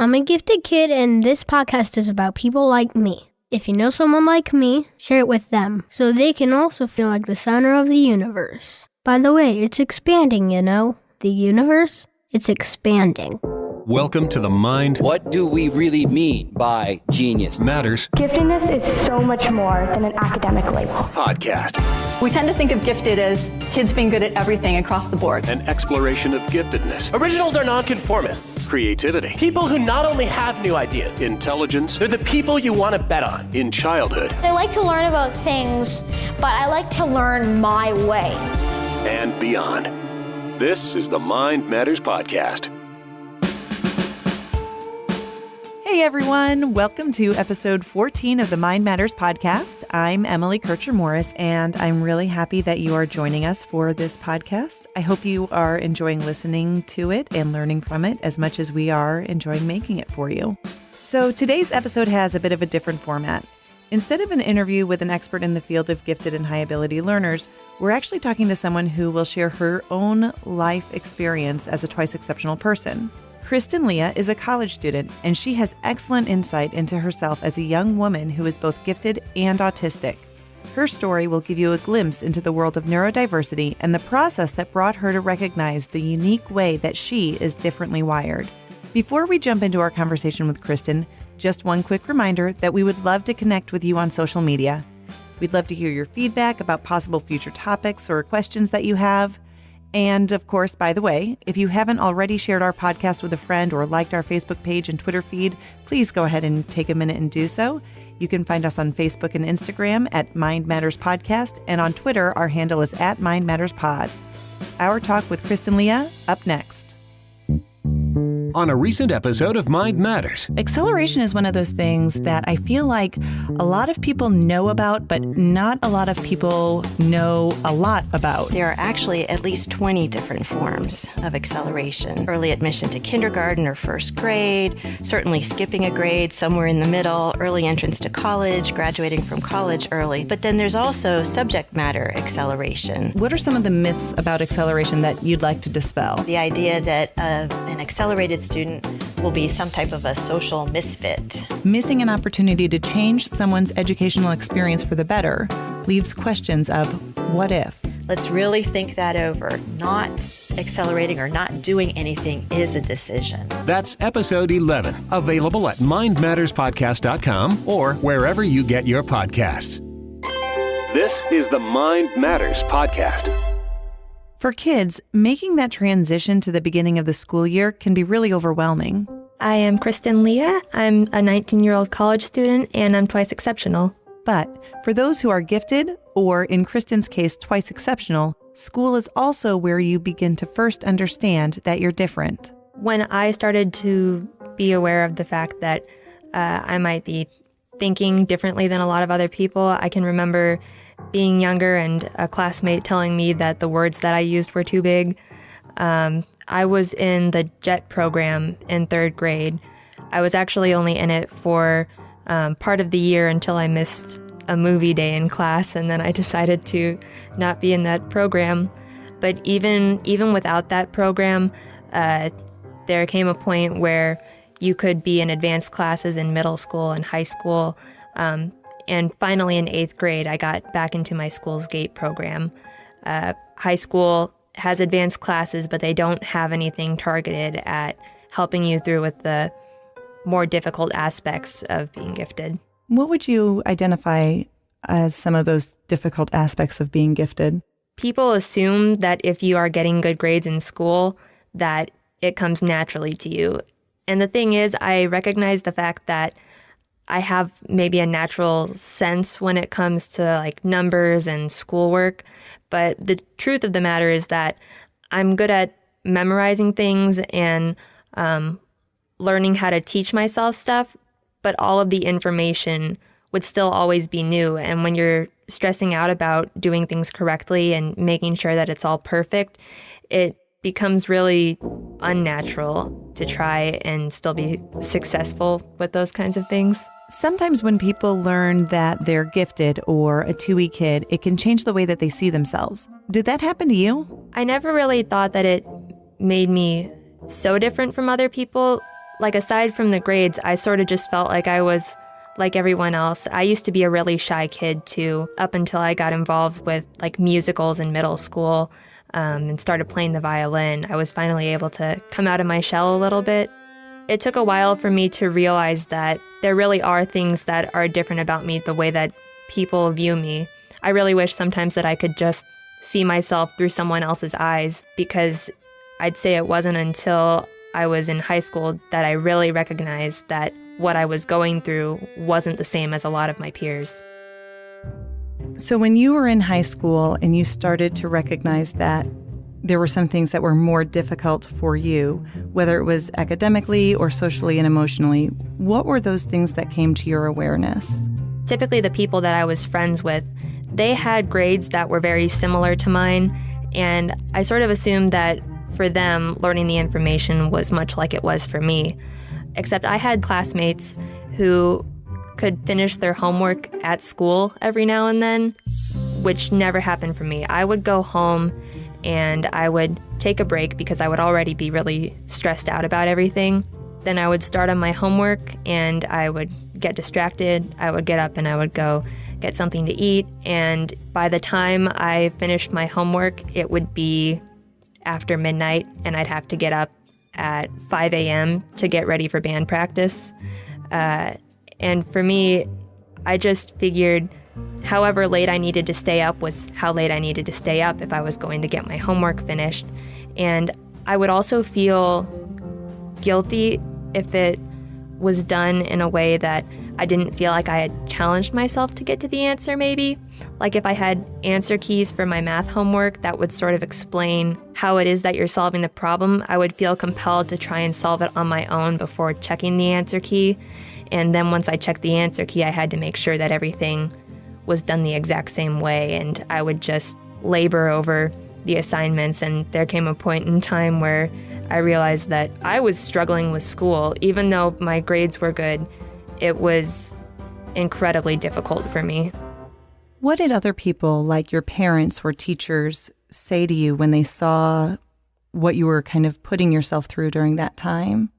I'm a gifted kid, and this podcast is about people like me. If you know someone like me, share it with them, so they can also feel like the center of the universe. By the way, it's expanding, you know? The universe, it's expanding. Welcome to The Mind. What do we really mean by genius? Matters. Giftedness is so much more than an academic label. Podcast. We tend to think of gifted as kids being good at everything across the board. An exploration of giftedness. Originals are nonconformists. Creativity. People who not only have new ideas. Intelligence. They're the people you want to bet on. In childhood. I like to learn about things, but I like to learn my way. And beyond. This is the Mind Matters Podcast. Hey everyone, welcome to episode 14 of the Mind Matters podcast. I'm Emily Kircher-Morris, and I'm really happy that you are joining us for this podcast. I hope you are enjoying listening to it and learning from it as much as we are enjoying making it for you. So today's episode has a bit of a different format. Instead of an interview with an expert in the field of gifted and high ability learners, we're actually talking to someone who will share her own life experience as a twice exceptional person. Christen Leah is a college student, and she has excellent insight into herself as a young woman who is both gifted and autistic. Her story will give you a glimpse into the world of neurodiversity and the process that brought her to recognize the unique way that she is differently wired. Before we jump into our conversation with Christen, just one quick reminder that we would love to connect with you on social media. We'd love to hear your feedback about possible future topics or questions that you have. And of course, by the way, if you haven't already shared our podcast with a friend or liked our Facebook page and Twitter feed, please go ahead and take a minute and do so. You can find us on Facebook and Instagram at Mind Matters Podcast, and on Twitter, our handle is at Mind Matters Pod. Our talk with Christen Leah up next. On a recent episode of Mind Matters. Acceleration is one of those things that I feel like a lot of people know about, but not a lot of people know a lot about. There are actually at least 20 different forms of acceleration. Early admission to kindergarten or first grade, certainly skipping a grade somewhere in the middle, early entrance to college, graduating from college early. But then there's also subject matter acceleration. What are some of the myths about acceleration that you'd like to dispel? The idea that an accelerated student will be some type of a social misfit. Missing an opportunity to change someone's educational experience for the better leaves questions of what if? Let's really think that over. Not accelerating or not doing anything is a decision. That's episode 11, available at mindmatterspodcast.com or wherever you get your podcasts. This is the Mind Matters Podcast. For kids, making that transition to the beginning of the school year can be really overwhelming. I am Christen Leah. I'm a 19-year-old college student, and I'm twice exceptional. But for those who are gifted, or in Kristen's case, twice exceptional, school is also where you begin to first understand that you're different. When I started to be aware of the fact that I might be thinking differently than a lot of other people, I can remember being younger and a classmate telling me that the words that I used were too big. I was in the JET program in third grade. I was actually only in it for part of the year until I missed a movie day in class, and then I decided to not be in that program. But even without that program, there came a point where you could be in advanced classes in middle school and high school. And finally, in 8th grade, I got back into my school's GATE program. High school has advanced classes, but they don't have anything targeted at helping you through with the more difficult aspects of being gifted. What would you identify as some of those difficult aspects of being gifted? People assume that if you are getting good grades in school, that it comes naturally to you. And the thing is, I recognize the fact that I have maybe a natural sense when it comes to like numbers and schoolwork, but the truth of the matter is that I'm good at memorizing things and learning how to teach myself stuff, but all of the information would still always be new. And when you're stressing out about doing things correctly and making sure that it's all perfect, it becomes really unnatural to try and still be successful with those kinds of things. Sometimes when people learn that they're gifted or a 2E kid, it can change the way that they see themselves. Did that happen to you? I never really thought that it made me so different from other people. Like, aside from the grades, I sort of just felt like I was like everyone else. I used to be a really shy kid too, up until I got involved with like musicals in middle school and started playing the violin. I was finally able to come out of my shell a little bit. It took a while for me to realize that there really are things that are different about me, the way that people view me. I really wish sometimes that I could just see myself through someone else's eyes, because I'd say it wasn't until I was in high school that I really recognized that what I was going through wasn't the same as a lot of my peers. So when you were in high school and you started to recognize that there were some things that were more difficult for you, whether it was academically or socially and emotionally, what were those things that came to your awareness? Typically, the people that I was friends with, they had grades that were very similar to mine, and I sort of assumed that for them, learning the information was much like it was for me. Except I had classmates who could finish their homework at school every now and then, which never happened for me. I would go home and I would take a break because I would already be really stressed out about everything. Then I would start on my homework and I would get distracted. I would get up and I would go get something to eat. And by the time I finished my homework, it would be after midnight and I'd have to get up at 5 a.m. to get ready for band practice. And for me, I just figured however late I needed to stay up was how late I needed to stay up if I was going to get my homework finished. And I would also feel guilty if it was done in a way that I didn't feel like I had challenged myself to get to the answer, maybe. Like if I had answer keys for my math homework that would sort of explain how it is that you're solving the problem, I would feel compelled to try and solve it on my own before checking the answer key. And then once I checked the answer key, I had to make sure that everything was done the exact same way, and I would just labor over the assignments. And there came a point in time where I realized that I was struggling with school. Even though my grades were good, it was incredibly difficult for me. What did other people, like your parents or teachers, say to you when they saw what you were kind of putting yourself through during that time?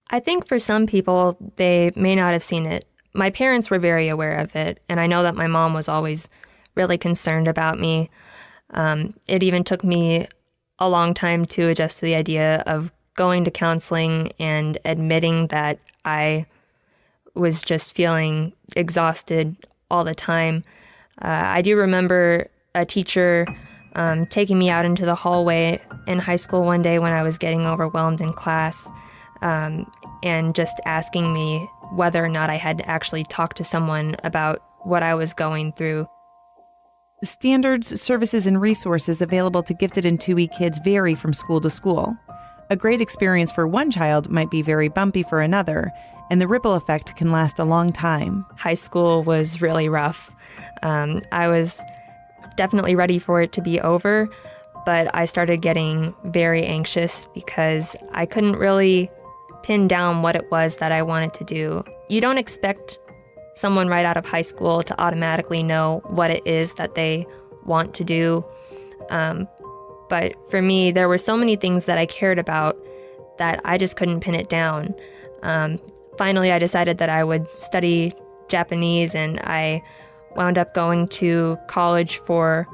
I think for some people, they may not have seen it. My parents were very aware of it, and I know that my mom was always really concerned about me. It even took me a long time to adjust to the idea of going to counseling and admitting that I was just feeling exhausted all the time. I do remember a teacher taking me out into the hallway in high school one day when I was getting overwhelmed in class, and just asking me whether or not I had actually talked to someone about what I was going through. Standards, services, and resources available to gifted and 2E kids vary from school to school. A great experience for one child might be very bumpy for another, and the ripple effect can last a long time. High school was really rough. I was definitely ready for it to be over, but I started getting very anxious because I couldn't really pin down what it was that I wanted to do. You don't expect someone right out of high school to automatically know what it is that they want to do. But for me, there were so many things that I cared about that I just couldn't pin it down. Finally, I decided that I would study Japanese, and I wound up going to college for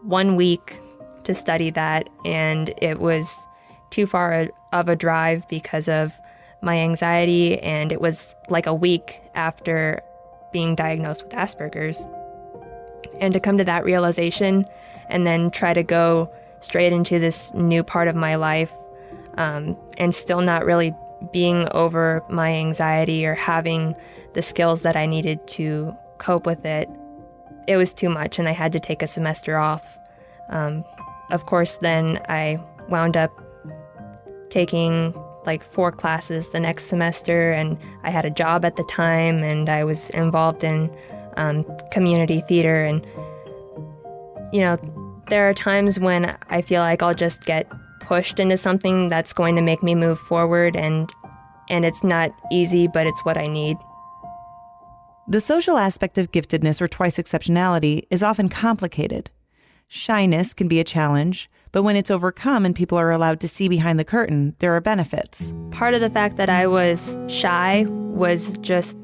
1 week to study that, and it was too far of a drive because of my anxiety, and it was like a week after being diagnosed with Asperger's. And to come to that realization and then try to go straight into this new part of my life, and still not really being over my anxiety or having the skills that I needed to cope with it, it was too much, and I had to take a semester off. Of course, then I wound up taking like 4 classes the next semester, and I had a job at the time, and I was involved in community theater. And, you know, there are times when I feel like I'll just get pushed into something that's going to make me move forward, and it's not easy, but it's what I need. The social aspect of giftedness or twice exceptionality is often complicated. Shyness can be a challenge, But when it's overcome and people are allowed to see behind the curtain, there are benefits. Part of the fact that I was shy was just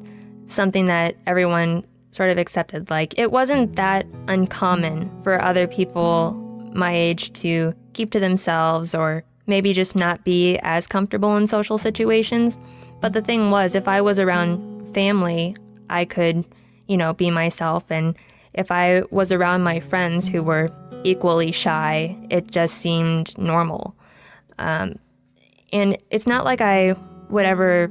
something that everyone sort of accepted. Like, it wasn't that uncommon for other people my age to keep to themselves or maybe just not be as comfortable in social situations. But the thing was, if I was around family, I could, be myself. And if I was around my friends who were equally shy, it just seemed normal. And it's not like I would ever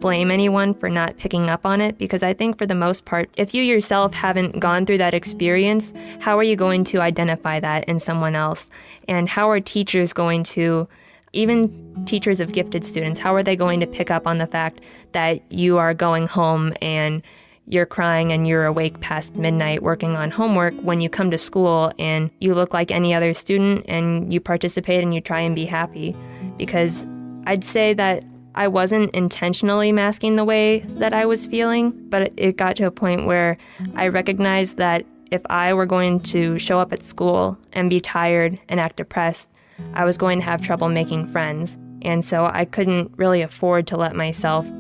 blame anyone for not picking up on it, because I think for the most part, if you yourself haven't gone through that experience, how are you going to identify that in someone else? And how are teachers going to, even teachers of gifted students, how are they going to pick up on the fact that you are going home and you're crying and you're awake past midnight working on homework when you come to school and you look like any other student and you participate and you try and be happy? Because I'd say that I wasn't intentionally masking the way that I was feeling, but it got to a point where I recognized that if I were going to show up at school and be tired and act depressed, I was going to have trouble making friends. And so I couldn't really afford to let myself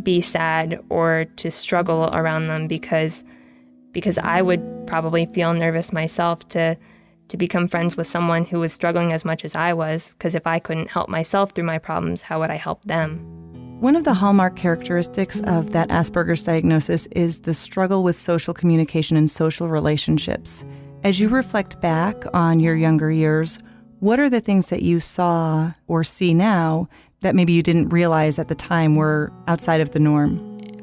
be sad or to struggle around them because I would probably feel nervous myself to become friends with someone who was struggling as much as I was, because if I couldn't help myself through my problems, how would I help them? One of the hallmark characteristics of that Asperger's diagnosis is the struggle with social communication and social relationships. As you reflect back on your younger years, what are the things that you saw or see now that maybe you didn't realize at the time were outside of the norm?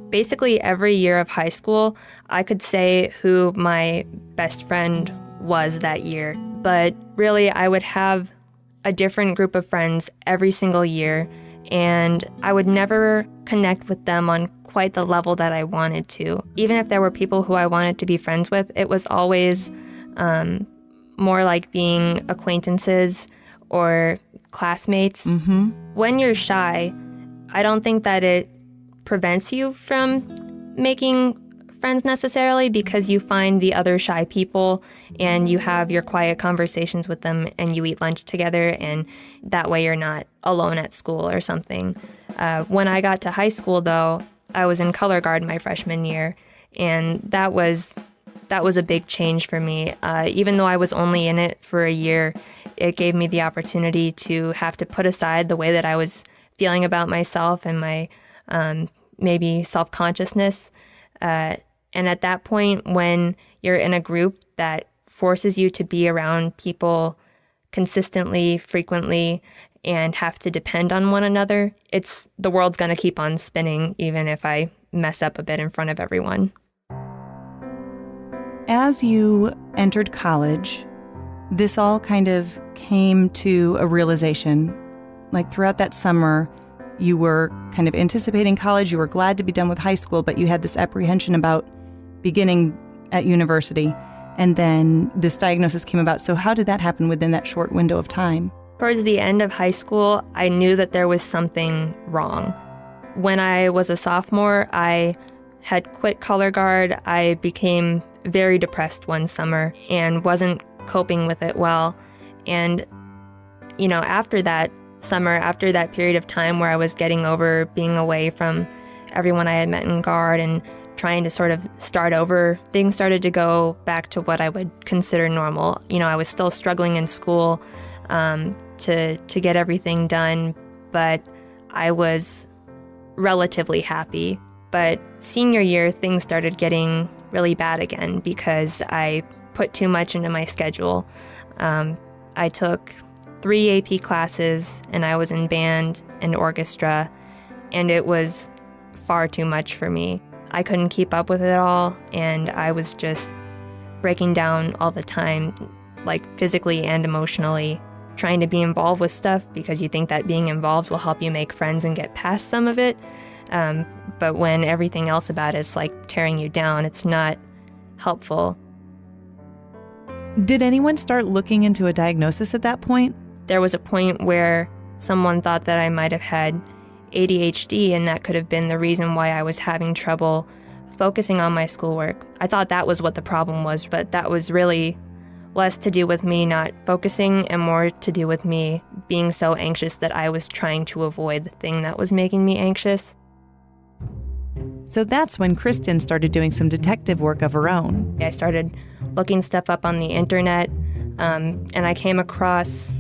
Basically, every year of high school, I could say who my best friend was that year. But really, I would have a different group of friends every single year, and I would never connect with them on quite the level that I wanted to. Even if there were people who I wanted to be friends with, it was always more like being acquaintances or classmates. Mm-hmm. When you're shy, I don't think that it prevents you from making friends necessarily, because you find the other shy people and you have your quiet conversations with them and you eat lunch together, and that way you're not alone at school or something. When I got to high school, though, I was in color guard my freshman year, and that was a big change for me. Even though I was only in it for a year, it gave me the opportunity to have to put aside the way that I was feeling about myself and my maybe self-consciousness. And at that point, when you're in a group that forces you to be around people consistently, frequently, and have to depend on one another, the world's going to keep on spinning, even if I mess up a bit in front of everyone. As you entered college, this all kind of came to a realization. Like throughout that summer, you were kind of anticipating college, you were glad to be done with high school, but you had this apprehension about beginning at university, and then this diagnosis came about. So how did that happen within that short window of time? Towards the end of high school, I knew that there was something wrong. When I was a sophomore, I had quit color guard. I became very depressed one summer and wasn't coping with it well. And, after that summer, after that period of time where I was getting over being away from everyone I had met in guard and trying to sort of start over, things started to go back to what I would consider normal. I was still struggling in school to get everything done, but I was relatively happy. But senior year, things started getting really bad again because I put too much into my schedule. I took 3 AP classes, and I was in band and orchestra, and it was far too much for me. I couldn't keep up with it all, and I was just breaking down all the time, like physically and emotionally, trying to be involved with stuff because you think that being involved will help you make friends and get past some of it. But when everything else about it is like tearing you down, it's not helpful. Did anyone start looking into a diagnosis at that point? There was a point where someone thought that I might have had ADHD, and that could have been the reason why I was having trouble focusing on my schoolwork. I thought that was what the problem was, but that was really less to do with me not focusing and more to do with me being so anxious that I was trying to avoid the thing that was making me anxious. So that's when Kristen started doing some detective work of her own. I started looking stuff up on the internet, and I came across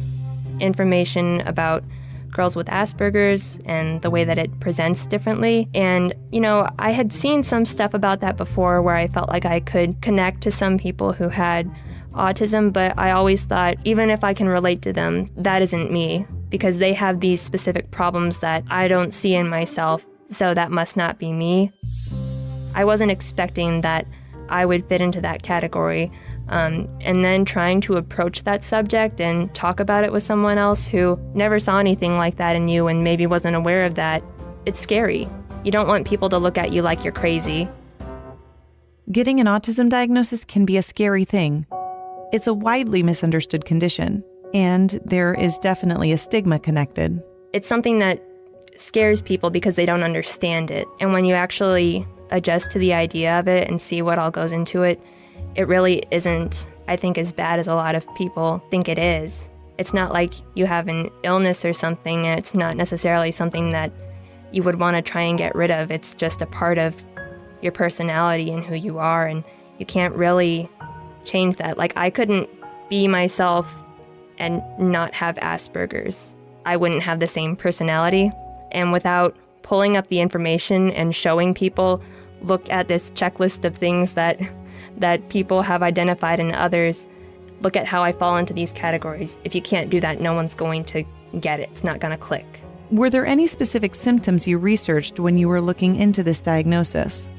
information about girls with Asperger's and the way that it presents differently. And, I had seen some stuff about that before where I felt like I could connect to some people who had autism, but I always thought, even if I can relate to them, that isn't me, because they have these specific problems that I don't see in myself, so that must not be me. I wasn't expecting that I would fit into that category. And then trying to approach that subject and talk about it with someone else who never saw anything like that in you and maybe wasn't aware of that, it's scary. You don't want people to look at you like you're crazy. Getting an autism diagnosis can be a scary thing. It's a widely misunderstood condition, and there is definitely a stigma connected. It's something that scares people because they don't understand it. And when you actually adjust to the idea of it and see what all goes into it, it really isn't, I think, as bad as a lot of people think it is. It's not like you have an illness or something, and it's not necessarily something that you would want to try and get rid of. It's just a part of your personality and who you are, and you can't really change that. Like, I couldn't be myself and not have Asperger's. I wouldn't have the same personality. And without pulling up the information and showing people, look at this checklist of things that people have identified in others, look at how I fall into these categories. If you can't do that, no one's going to get it. It's not going to click. Were there any specific symptoms you researched when you were looking into this diagnosis?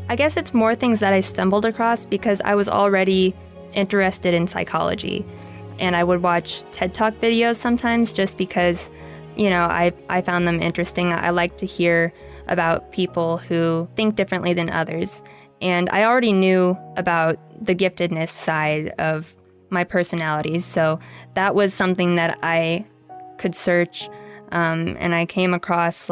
I guess it's more things that I stumbled across because I was already interested in psychology. And I would watch TED Talk videos sometimes just because, I found them interesting. I like to hear about people who think differently than others. And I already knew about the giftedness side of my personalities, so that was something that I could search. And I came across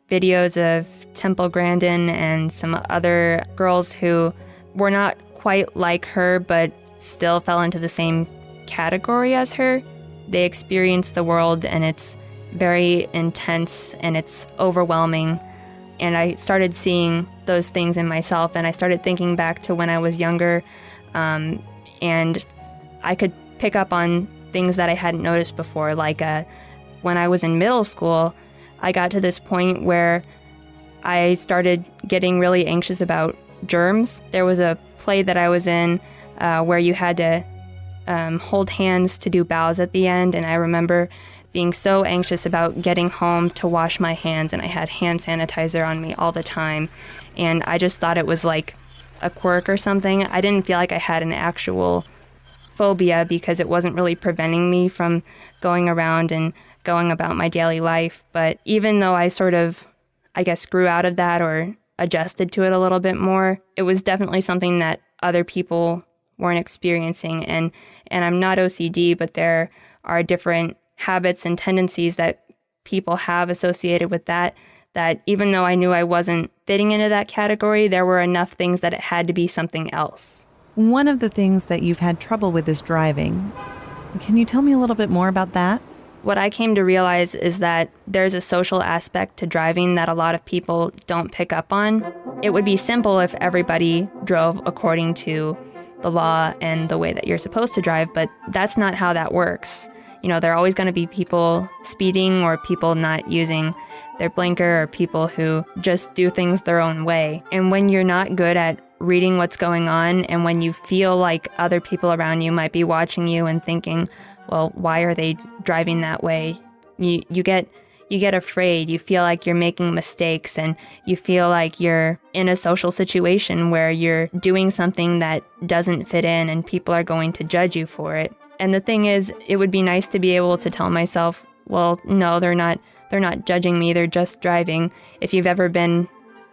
videos of Temple Grandin and some other girls who were not quite like her, but still fell into the same category as her. They experience the world, and it's very intense and it's overwhelming. And I started seeing those things in myself, and I started thinking back to when I was younger, and I could pick up on things that I hadn't noticed before. When I was in middle school, I got to this point where I started getting really anxious about germs. There was a play that I was in where you had to hold hands to do bows at the end, and I remember being so anxious about getting home to wash my hands, and I had hand sanitizer on me all the time, and I just thought it was like a quirk or something. I didn't feel like I had an actual phobia because it wasn't really preventing me from going around and going about my daily life. But even though I sort of, grew out of that or adjusted to it a little bit more, it was definitely something that other people weren't experiencing. And I'm not OCD, but there are different habits and tendencies that people have associated with that even though I knew I wasn't fitting into that category, there were enough things that it had to be something else. One of the things that you've had trouble with is driving. Can you tell me a little bit more about that? What I came to realize is that there's a social aspect to driving that a lot of people don't pick up on. It would be simple if everybody drove according to the law and the way that you're supposed to drive, but that's not how that works. There are always going to be people speeding or people not using their blinker or people who just do things their own way. And when you're not good at reading what's going on, and when you feel like other people around you might be watching you and thinking, well, why are they driving that way? You get afraid. You feel like you're making mistakes, and you feel like you're in a social situation where you're doing something that doesn't fit in and people are going to judge you for it. And the thing is, it would be nice to be able to tell myself, well, no, they're not judging me, they're just driving. If you've ever been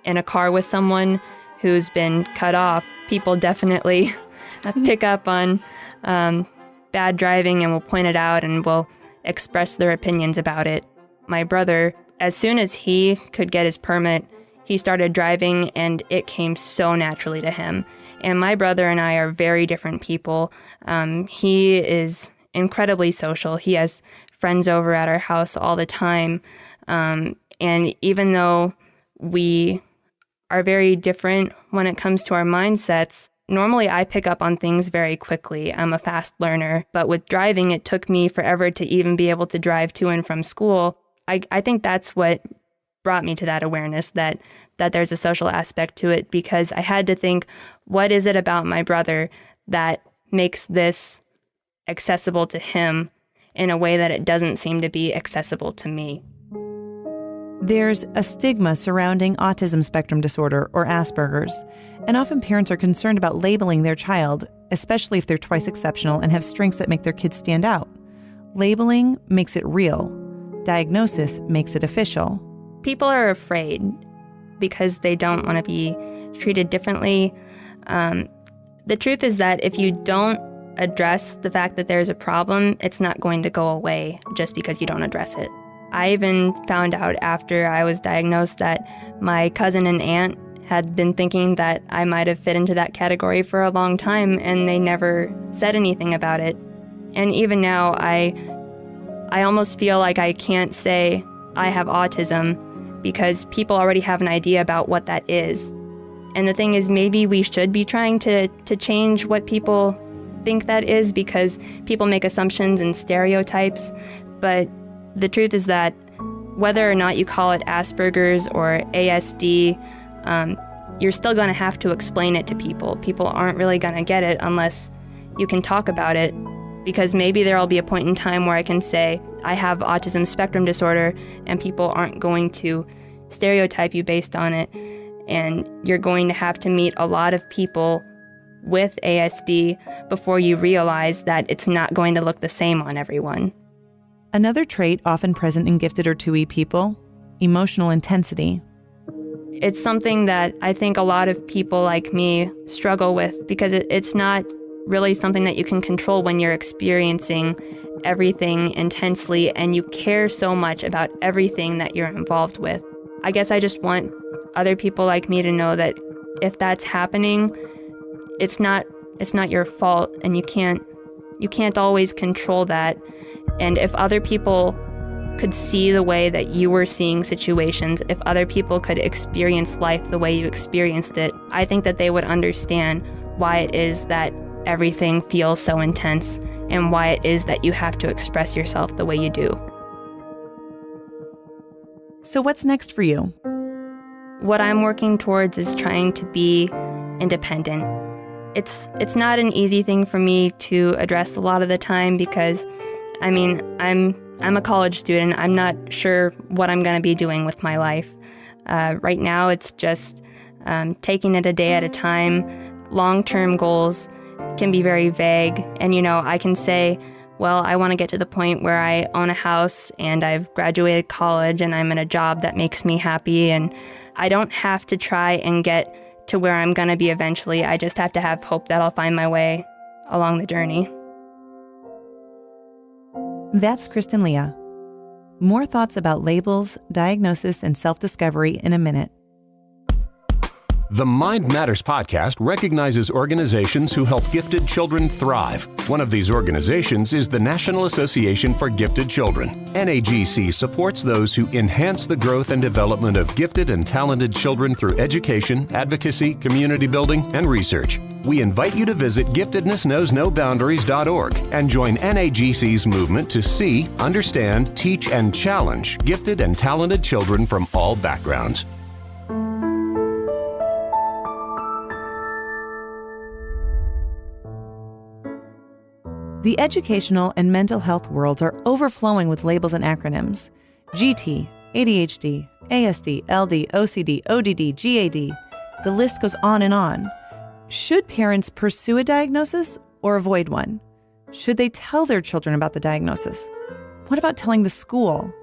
in a car with someone who's been cut off, people definitely pick up on bad driving and will point it out and will express their opinions about it. My brother, as soon as he could get his permit, he started driving, and it came so naturally to him. And my brother and I are very different people. He is incredibly social. He has friends over at our house all the time. And even though we are very different when it comes to our mindsets, normally I pick up on things very quickly. I'm a fast learner, but with driving, it took me forever to even be able to drive to and from school. I think that's what brought me to that awareness that there's a social aspect to it, because I had to think, what is it about my brother that makes this accessible to him in a way that it doesn't seem to be accessible to me? There's a stigma surrounding autism spectrum disorder, or Asperger's, and often parents are concerned about labeling their child, especially if they're twice exceptional and have strengths that make their kids stand out. Labeling makes it real. Diagnosis makes it official. People are afraid because they don't want to be treated differently. The truth is that if you don't address the fact that there's a problem, it's not going to go away just because you don't address it. I even found out after I was diagnosed that my cousin and aunt had been thinking that I might have fit into that category for a long time, and they never said anything about it. And even now, I almost feel like I can't say I have autism because people already have an idea about what that is. And the thing is, maybe we should be trying to change what people think that is, because people make assumptions and stereotypes. But the truth is that whether or not you call it Asperger's or ASD, you're still going to have to explain it to people. People aren't really going to get it unless you can talk about it, because maybe there will be a point in time where I can say, I have autism spectrum disorder, and people aren't going to stereotype you based on it. And you're going to have to meet a lot of people with ASD before you realize that it's not going to look the same on everyone. Another trait often present in gifted or 2E people, emotional intensity. It's something that I think a lot of people like me struggle with, because it's not really something that you can control when you're experiencing everything intensely and you care so much about everything that you're involved with. I guess I just want other people like me to know that if that's happening, it's not your fault, and you can't always control that. And if other people could see the way that you were seeing situations, if other people could experience life the way you experienced it, I think that they would understand why it is that everything feels so intense and why it is that you have to express yourself the way you do. So what's next for you? What I'm working towards is trying to be independent. It's not an easy thing for me to address a lot of the time, because I'm a college student. I'm not sure what I'm going to be doing with my life. Right now, it's just taking it a day at a time. Long-term goals can be very vague. And, I can say, well, I want to get to the point where I own a house and I've graduated college and I'm in a job that makes me happy. And I don't have to try and get to where I'm going to be eventually. I just have to have hope that I'll find my way along the journey. That's Christen Leah. More thoughts about labels, diagnosis, and self-discovery in a minute. The Mind Matters podcast recognizes organizations who help gifted children thrive. One of these organizations is the National Association for Gifted Children. NAGC supports those who enhance the growth and development of gifted and talented children through education, advocacy, community building, and research. We invite you to visit giftednessknowsnoboundaries.org and join NAGC's movement to see, understand, teach, and challenge gifted and talented children from all backgrounds. The educational and mental health worlds are overflowing with labels and acronyms. GT, ADHD, ASD, LD, OCD, ODD, GAD. The list goes on and on. Should parents pursue a diagnosis or avoid one? Should they tell their children about the diagnosis? What about telling the school?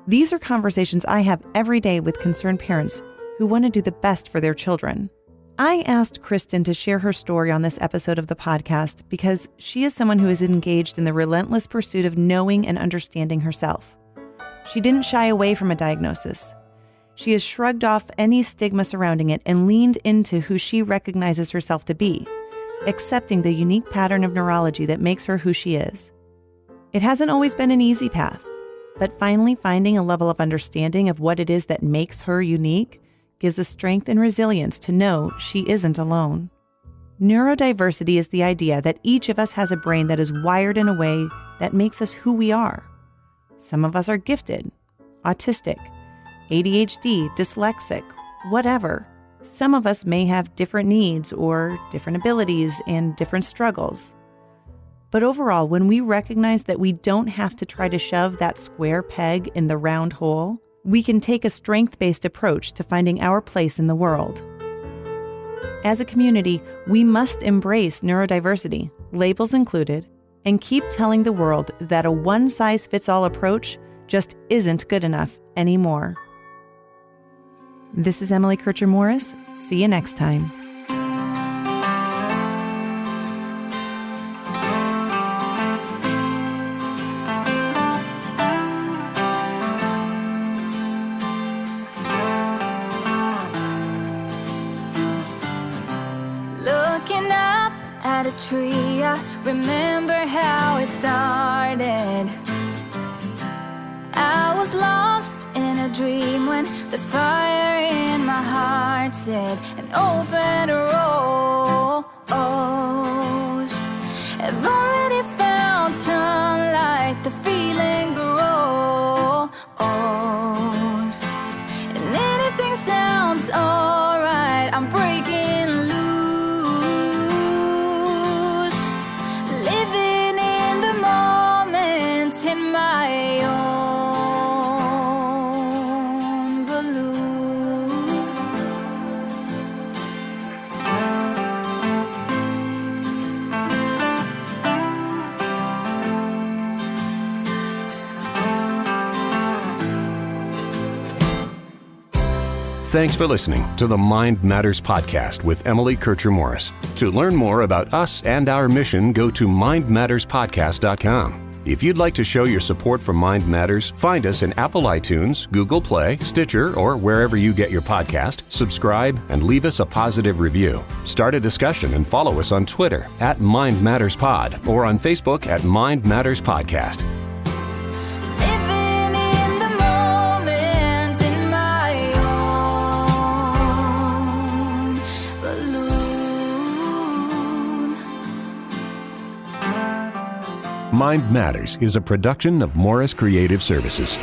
These are conversations I have every day with concerned parents who want to do the best for their children. I asked Kristen to share her story on this episode of the podcast because she is someone who is engaged in the relentless pursuit of knowing and understanding herself. She didn't shy away from a diagnosis. She has shrugged off any stigma surrounding it and leaned into who she recognizes herself to be, accepting the unique pattern of neurology that makes her who she is. It hasn't always been an easy path, but finally finding a level of understanding of what it is that makes her unique gives us strength and resilience to know she isn't alone. Neurodiversity is the idea that each of us has a brain that is wired in a way that makes us who we are. Some of us are gifted, autistic, ADHD, dyslexic, whatever. Some of us may have different needs or different abilities and different struggles. But overall, when we recognize that we don't have to try to shove that square peg in the round hole, we can take a strength-based approach to finding our place in the world. As a community, we must embrace neurodiversity, labels included, and keep telling the world that a one-size-fits-all approach just isn't good enough anymore. This is Emily Kircher-Morris. See you next time. Looking up at a tree, I remember how it started. I was lost in a dream when the fire in my heart said an open rose. I've already found sunlight, the feeling grows, and anything sounds alright. I'm breaking loose, living in the moment in my own balloon. Thanks for listening to the Mind Matters podcast with Emily Kircher-Morris. To learn more about us and our mission, go to mindmatterspodcast.com. If you'd like to show your support for Mind Matters, find us in Apple iTunes, Google Play, Stitcher, or wherever you get your podcast. Subscribe and leave us a positive review. Start a discussion and follow us on Twitter at Mind Matters Pod or on Facebook at Mind Matters Podcast. Living in the moment in my own balloon. Mind Matters is a production of Morris Creative Services.